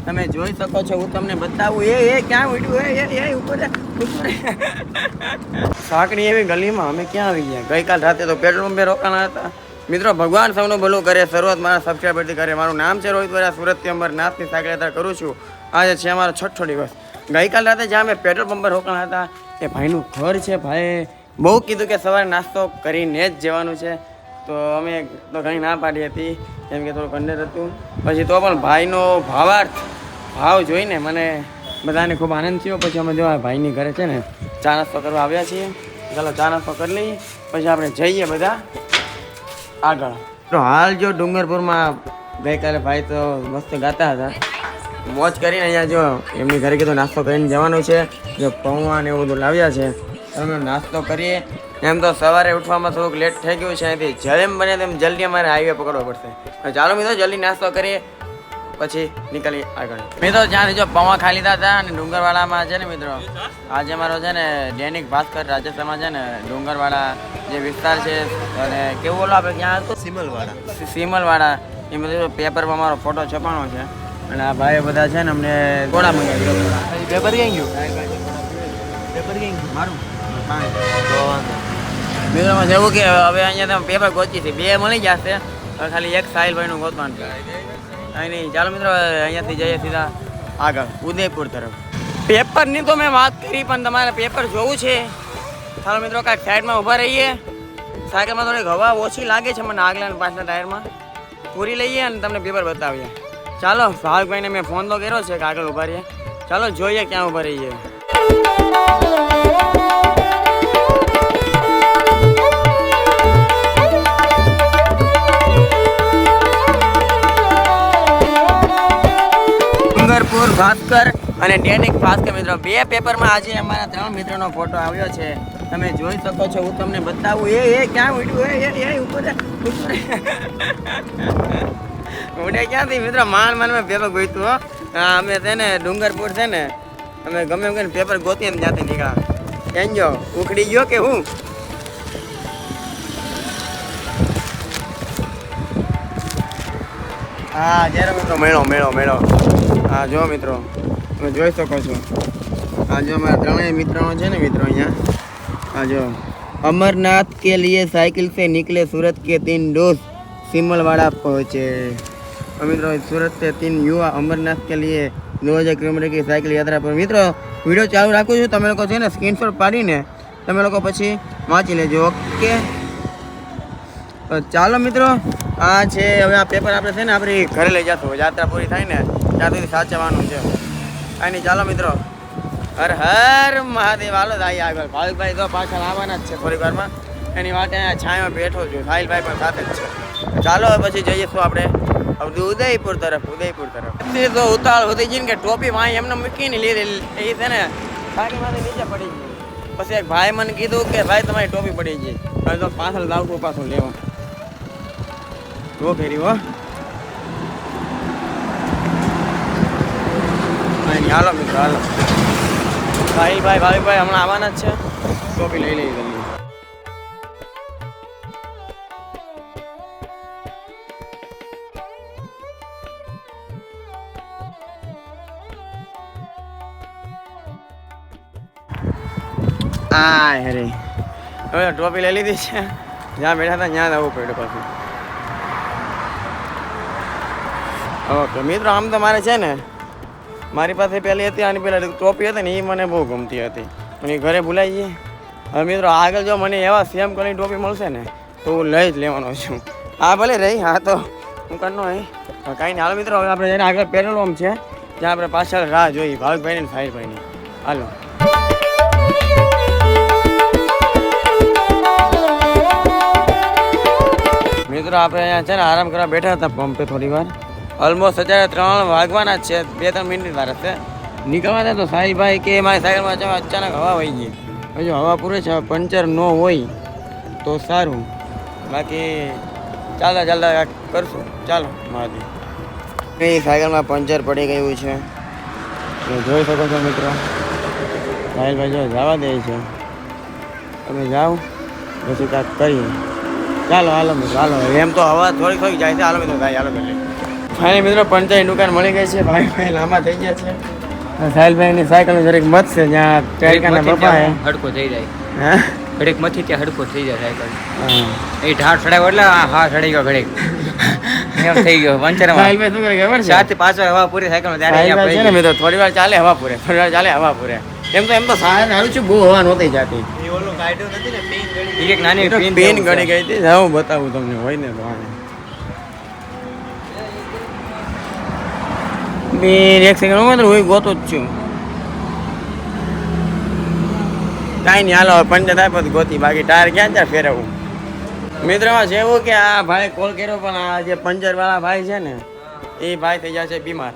તમે જોઈ શકો છો. હું તમને બતાવું. એ ક્યાં ઉડ્યું? એ ઉપર સાંકડી એવી ગલીમાં અમે ક્યાં આવી ગયા? ગઈકાલ રાતે તો પેટ્રોલ પંપે રોકાણા હતા. મિત્રો ભગવાન સૌનું ભલું કરે. શરૂઆત મારા સબસ્ક્રાઈબરથી કરે. મારું નામ છે રોહિત વરા. સુરતથી અમરનાથની સાયકલ યાત્રા કરું છું. આજે છે અમારો 6ઠ્ઠો દિવસ. ગઈકાલ રાતે જ્યાં અમે પેટ્રોલ પંપે રોકાણા હતા એ ભાઈનું ઘર છે. ભાઈ બહુ કીધું કે સવારે નાસ્તો કરીને જ જવાનું છે. તો અમે તો ઘણી ના પાડી હતી કેમ કે થોડું કંડર હતું. પછી તો પણ ભાઈનો ભાવ જોઈને મને બધાને ખૂબ આનંદ થયો. પછી અમે જો ભાઈની ઘરે છે ને ચા નાસ્તો કરવા આવ્યા છીએ. ચાલો ચા નાસ્તો કરી લઈએ પછી આપણે જઈએ બધા આગળ. તો હાલ જો ડુંગરપુરમાં ગઈકાલે ભાઈ તો મસ્ત ગાતા હતા. મોજ કરીને અહીંયા જો એમની ઘરે કીધું નાસ્તો કરીને જવાનું છે. જો પૌવા ને એવું બધું લાવ્યા છે. અમે નાસ્તો કરીએ. એમ તો સવારે ઉઠવામાં થોડુંક લેટ થઈ ગયું છે. અહીંથી જેમ બને તેમ જલ્દી અમારે હાઈવે પકડવો પડશે. ચાલો મિત્રો જલ્દી નાસ્તો કરીએ પછી નીકળીએ આગળ. મિત્રો ત્યાંથી જો પૌવા ખાઈ લીધા હતા અને ડુંગરવાડામાં છે ને મિત્રો આજે અમારો છે ને દૈનિક ભાસ્કર રાજસ્થાનમાં છે ને ડુંગરવાડા જે વિસ્તાર છે અને કેવું બોલો આપણે ક્યાં હતું? સીમલવાડા. એ બધું પેપરમાં અમારો ફોટો છપાણો છે અને આ ભાઈ બધા છે ને અમને ઘોડા મંગાવી. પેપર ક્યાં ગયું? મારું મિત્રોમાં જેવું કે હવે અહીંયા તમે પેપર ગોચી છે. 2 મળી જશે. હવે ખાલી એક સાહિલભાઈનું ગોતવાનું અહીં નહીં. ચાલો મિત્રો અહીંયાથી જઈએ સીધા આગળ ઉદયપુર તરફ. પેપરની તો મેં વાત કરી પણ તમારે પેપર જોવું છે. ચાલો મિત્રો કાંઈક સાઈડમાં ઊભા રહીએ. સાયકલમાં થોડીક હવા ઓછી લાગે છે મને આગલા અને પાછલા ટાયરમાં. પૂરી લઈએ અને તમને પેપર બતાવીએ. ચાલો ભાવિકભાઈને મેં ફોન તો કર્યો છે કે આગળ ઊભા રહીએ. ચાલો જોઈએ ક્યાં ઊભા રહીએ. ડુંગરપુર ભાસ્કર અને દૈનિક ભાસ્કર મિત્રો 2 પેપરમાં આજે અમારા 3 મિત્રોનો ફોટો આવ્યો છે. તમે જોઈ શકો છો. હું તમને બતાવું. એ ક્યાં ઉડ્યું? એ ઉપર ઉડે ક્યાંથી મિત્રો? માંડ મેં પેપર ગોઈતું. અમે છે ને ડુંગરપુર છે ને અમે ગમે એમ કરીને પેપર ગોતીએ ને ત્યાંથી નીકળ્યા. કેમ જો ઉખડી ગયો કે હું? હા જ્યારે મિત્રો મેળો. હા જો મિત્રો તમે જોઈ શકો છો. આ જો અમારા 3 મિત્રોનો છે ને મિત્રો અહીંયા આ જો अमरनाथ के लिए साइकिल से निकले सूरत के 3 दोस्त सिमलवाड़ा पहुँचे. मित्रों सूरत से 3 युवा अमरनाथ के लिए 2000 किलोमीटर की साइकिल यात्रा पर. મિત્રો વિડીયો ચાલુ રાખું છું. તમે લોકો છે ને સ્ક્રીનશોટ પાડીને તમે લોકો પછી વાંચી લેજો. ઓકે ચાલો મિત્રો આ છે હવે આ પેપર આપણે છે ને આપણી ઘરે લઈ જશું. યાત્રા પૂરી થાય ને ત્યાં સુધી સાચવવાનું છે. કાંઈ નહીં ચાલો મિત્રો. હર હર મહાદેવ. હાલો થાય આગળ. ભાવિકભાઈ તો પાછળ આવવાના જ છે થોડી વારમાં. એની માટે અહીંયા છાંયો બેઠો છું. સાહિલભાઈ પણ સાથે જ છે. ચાલો પછી જઈશું આપણે ઉદયપુર તરફ. તો ઉતાવળ વધી ગઈ ને કે ટોપી વાંઈ એમને મૂકીને લીધી. એ છે ને સાઈડમાંથી નીચે પડી ગઈ. પછી એક ભાઈ મને કીધું કે ભાઈ તમારી ટોપી પડી ગઈ. હવે તો પાછળ લાવતું પાછું લેવા તો ફેરી હો. હાલો મિત્રો હાલો. ભાવિકભાઈ હમણાં આવવાના જ છે. ટોપી લઈ લઈ જલ્દી. હા હેરે હવે ટોપી લઈ લીધી છે. જ્યાં બેઠા હતા ત્યાં આવવું પડ્યું પાછું. ઓકે મિત્રો આમ તો મારે છે ને મારી પાસે પહેલી હતી આની પહેલાં ટોપી હતી ને એ મને બહુ ગમતી હતી પણ એ ઘરે ભૂલાઈ ગઈ. હવે મિત્રો આગળ જો મને એવા સેમ કલરની ટોપી મળશે ને તો હું લઈ જ લેવાનો છું. હા ભલે રહી. હા તો હું કરનો કાંઈ નહીં. હાલો મિત્રો હવે આપણે જઈને આગળ પેટ્રોલ પંપ છે જ્યાં આપણે પાછળ રાહ જોઈ ભાવિકભાઈને ને સાહિલભાઈની. હાલો મિત્રો આપણે અહીંયા છે ને આરામ કરવા બેઠા હતા પંપે થોડી વાર. ઓલમોસ્ટ અત્યારે 3 વાગવાના જ છે. 2-3 મિનિટ વાર હશે. નીકળવા દે તો સાહિલભાઈ કે મારી સાયકલમાં અચાનક હવા વહી ગઈ. જો હવા પૂરે છે. પંચર ન હોય તો સારું. બાકી ચાલતા કરશું. ચાલો મહાદેવ. એ સાયકલમાં પંચર પડી ગયું છે. જોઈ શકો છો મિત્રો. સાહિલભાઈ જો જવા દે છે. તમે જાઓ પછી કાંઈક કરીએ. ચાલો હાલો મિત્રો હાલો. એમ તો હવા થોડીક જાય છે. હાલો મિત્રો ભાઈ હાલો. ફાઇનલી મિત્રો પંચાયત દુકાન મળી ગઈ છે. ભાઈ લાંબા થઈ ગયા છે. સાહિલભાઈની સાયકલ જરીક મત છે જ્યાં ટ્રેકાના પપ્પા હે હડકો થઈ જાય. હા ઘડીક મથી ત્યાં હડકો થઈ જાય સાયકલ. એ ઢાળ ચડાવ્યો એટલે હા ચડી ગયો ઘડીક. એમ થઈ ગયો પંચરમાં. સાહિલભાઈ શું કરે ખબર છે? 4 થી 5 વાર હવા પૂરી સાયકલ ત્યારે અહીંયા સાહિલભાઈ છે ને મિત્રો થોડી વાર ચાલે હવા પૂરે, થોડી વાર ચાલે હવા પૂરે. એમ તો સારું છું, બહુ હવા નહોતી જાતી. એ ઓલો ગાડ્યો નથી ને પિન એક નાની પેન ગળી ગઈ હતી. હું બતાવું તમને હોય ને તો બેન એક સેકન્ડ હું હોય ગોતો જ છું. કાંઈ નહીં હાલો પંચાયત આપ્યો તો ગોતી, બાકી ટાયર ક્યાં ત્યાં ફેરવવું. મિત્રમાં છે એવું કે આ ભાઈ કોલ કર્યો પણ આ જે પંચર વાળા ભાઈ છે ને એ ભાઈ થઈ જશે બીમાર.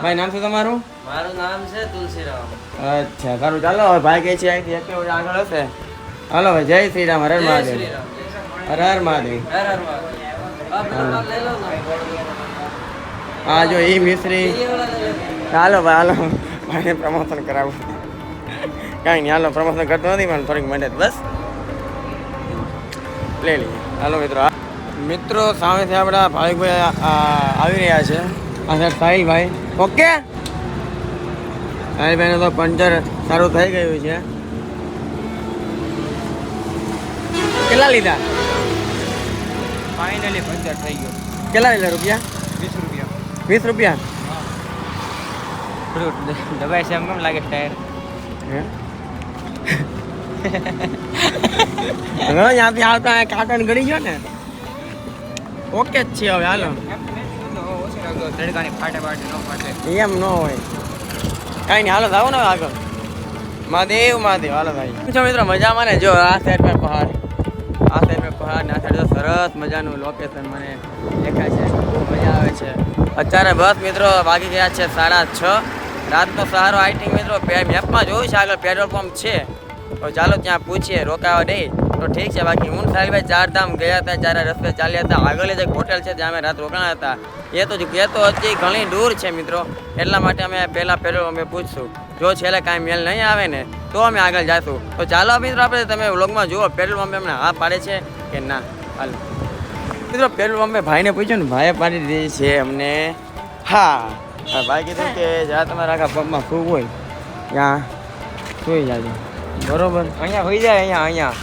ભાઈ નામ શું તમારું? મારું નામ છે તુલસીરામ. અચ્છા સારું ચાલો હવે ભાઈ કહે છે અહીંથી એક આગળ હશે. હાલો ભાઈ જય શ્રી રામ. હર હર મહાદેવ. હર હર મહાદેવ. હા જો એ મિસ્ત્રી. હાલો ભાઈ હાલો ભાઈને પ્રમોશન કરાવું. કાંઈ નહીં હાલો પ્રમોશન કરતો નથી પણ થોડીક મદદ બસ લઈ લઈએ. હાલો મિત્રો સામેથી આપણા ભાવિકભાઈ આવી રહ્યા છે. આ સર સાહિલભાઈ. ઓકે સાહિલભાઈને તો પંચર સારું થઈ ગયું છે. કેટલા લીધા? ફાઇનલી પંચર થઈ ગયો. કેટલા લીધા રૂપિયા? 20 રૂપિયા. 20 રૂપિયા? દબાઈ છે એમ કેમ લાગે ટાયર? ત્યાંથી આવતા કાંટા ગળી ગયો ને. ઓકે જ છે હવે હાલો. તડકાની ફાટે ફાટે ન ફાટે એમ ન હોય. કાંઈ નહીં હાલો આવો ને આગળ. મહાદેવ મહાદેવ હાલો ભાઈ. છો મિત્રો મજામાં ને? જો આ સાઈડ પર પહાડ, આ સાઈડ પર પહાડ ને આ સાઈડ તો સરસ મજાનું લોકેશન મને દેખાય છે. બહુ મજા આવે છે. અત્યારે બસ મિત્રો વાગી ગયા છે 6:30. રાતનો સારો આઈટિંગ મિત્રો મેપમાં જોયું છે આગળ પેટ્રોલ પંપ છે તો ચાલો ત્યાં પૂછીએ રોકાવા દે તો ઠીક છે. બાકી હું સાહિલભાઈ ચારધામ ગયા હતા, જ્યારે રસ્તે ચાલ્યા હતા. આગળ જ એક હોટેલ છે જ્યાં અમે રાત રોકાણા હતા. એ તો હજી ઘણી દૂર છે મિત્રો, એટલા માટે અમે પહેલાં પેટ્રોલ અમે પૂછશું. જો છેલ્લે કાંઈ મેલ નહીં આવે ને તો અમે આગળ જઈશું. તો ચાલો મિત્રો આપણે તમે વ્લોગમાં જુઓ પેટ્રોલ પંપે અમને હા પાડે છે કે ના. હાલો મિત્રો પેટ્રોલ પંપે ભાઈને પૂછ્યું ને ભાઈએ પાડી દીધી છે અમને હા. ભાઈ કીધું કે જ્યાં તમારે આખા પંપમાં ખૂબ હોય ત્યાં સુઈ જાજો. બરોબર અહીંયા હોઈ જાય. અહીંયા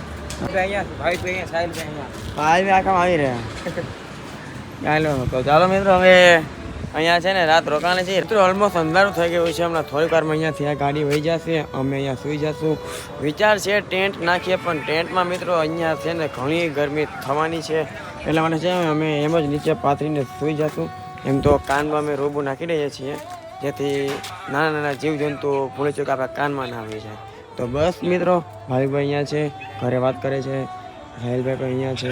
ભાઈ તો અહીંયા સાહિલભાઈ ભાઈ આખામાં આવી રહ્યા. ચાલો તો ચાલો મિત્રો હવે અહીંયા છે ને રાત રોકાણે છે. મિત્રો ઓલમોસ્ટ અંધારું થઈ ગયું છે. હમણાં થોડીક વારમાં અહીંયાથી આ ગાડી વહી જશે, અમે અહીંયા સુઈ જશું. વિચાર છે ટેન્ટ નાખીએ પણ ટેન્ટમાં મિત્રો અહીંયા છે ને ઘણી ગરમી થવાની છે, એટલા માટે છે અમે એમ જ નીચે પાથરીને સુઈ જશું. એમ તો કાનમાં અમે રોબો નાખી દઈએ છીએ જેથી નાના નાના જીવજંતુ ભૂલે ચૂક આપણા કાનમાં ના આવી જાય. તો બસ મિત્રો ભાઈભાઈ અહીંયા છે, ઘરે વાત કરે છે. સાહિલભાઈ પણ અહીંયા છે.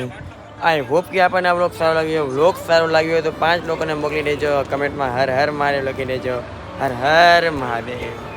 આઈ હોપ કે આપણને આ વ્લોગ સારો લાગ્યો. વ્લોગ સારો લાગ્યો હોય તો 5 લોકોને મોકલી દેજો કમેન્ટમાં હર હર મહાદેવ લખી દેજો. હર હર મહાદેવ.